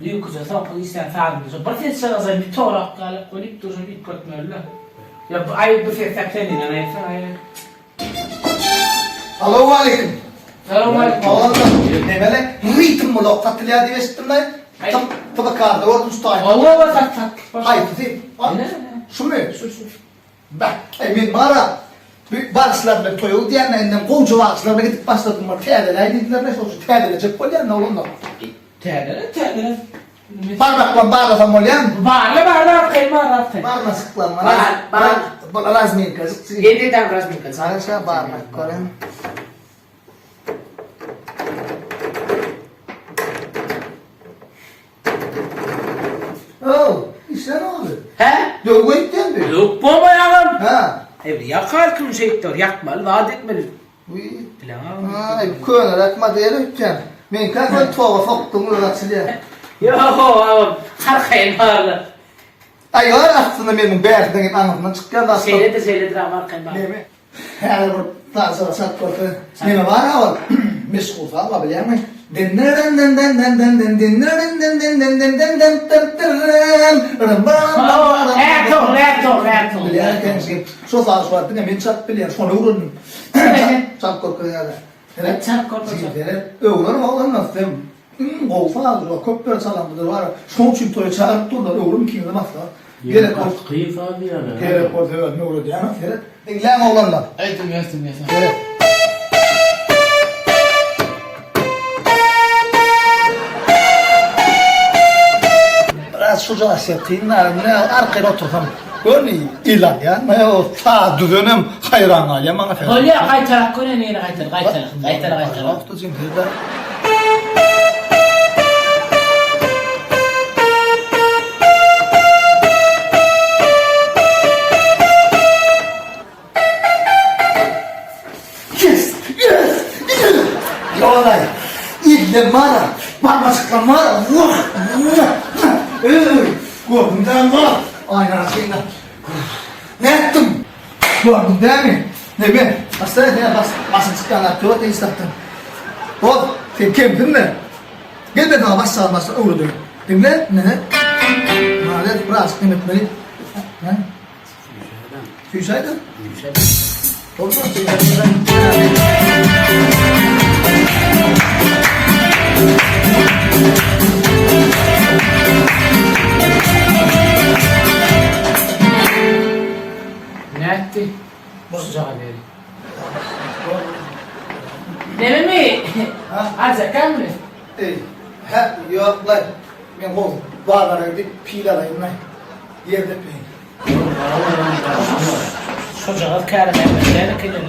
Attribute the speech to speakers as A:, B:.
A: Diyor kızı sapı isten sağımızı. Basit şarasa bir torak kalıp koyup dursun bir kötmörlü. Ya bu ayıp bir şey saksenine neyse ayıp.
B: Alo aleyküm.
A: Selamünaleyküm.
B: Allah'ım ne böyle ritim mi lo katliya diye esittim ben. Tam tabakarda orada ustayım.
A: Allah var tak tak.
B: Hayır değil.
A: Ne?
B: Şu mu? Şu. Bak emin mara. Bir varsılarla toyul diyenlerinden koca varsılarla gidip başladım var. Teyadeler dediler ne olsun teyadelecek kolyen ne olur da.
A: Tedere.
B: Parmakla bağlasam olyan.
A: Bağırla kayma arkayım.
B: Bağırma sıklanma.
A: Bağır.
B: Bana razmin kazık.
A: Yeniden razmin kazık.
B: Sana şey bağırmak koren. Oh, işte ne oldu?
A: He?
B: Dövgü ettin mi?
A: Yok baba yavrum.
B: Ha.
A: Evi yakar kim sektör yakmalı vaat etmeli.
B: Uy.
A: Bilemem.
B: Ay, köyne rakma değeri ökken. Men kalkın tuğla soktum uğraşılıyor.
A: Yok oğlum. Arkayım bağırla.
B: Ay var aslında benim berden git anlatından çıkan da aslında.
A: Seyredir ama arkayım bağırla.
B: Ne mi? Her bir daha sonra sat korku. Ne var ha? Meşgul falan biliyor musun? Dinlerden
A: Ertuğrul.
B: Biliyor kendisi. Şu sağ var ne men çat biliyor. Sonra vurun. Çat korku ya da.
A: Evet, çat korku.
B: Öğrenir mi olan nasıl? Olsa o köpler salamdır var. Şok için toy çağırıp durdular. Öğrenir ki ne masla. Gerek yok.
C: Kıyıf abi yani.
B: Gerek yok. Evet ne olur yani. Dinleme olanlar.
A: Aytım.
B: Gerek. Biraz çocuğa septiyim, ne arkaya otursam. Görmeyi ilan ya. Ne o ta düzenim hayran alem bana falan.
A: Kolye kaytarak koyun yine kaytarak.
B: Hafta cimride. Yes! Yolay! İlle mara! Parmaşıkla mara! Vah! Gördüm var! Aynen şeyle. Ne ettim? Gördüm değil mi? Ne mi? Aslında ne basın çıkanlar tuvalet istattım. Oğlum sen kimdin mi? Gel ben daha baş sağlamasına uğradım. Dinle ne? Mahalet biraz kıymetmeli. Ne? Füyüşaydı? Olmaz.
A: Ne etti? Bozacak haberi. Ne mi? Azak kan mı?
B: Hep yok lan. Ben bu bağlara gidip pil alayım lan. Yerde pil.
A: Çocuğa kârı vermezler, kıyılır.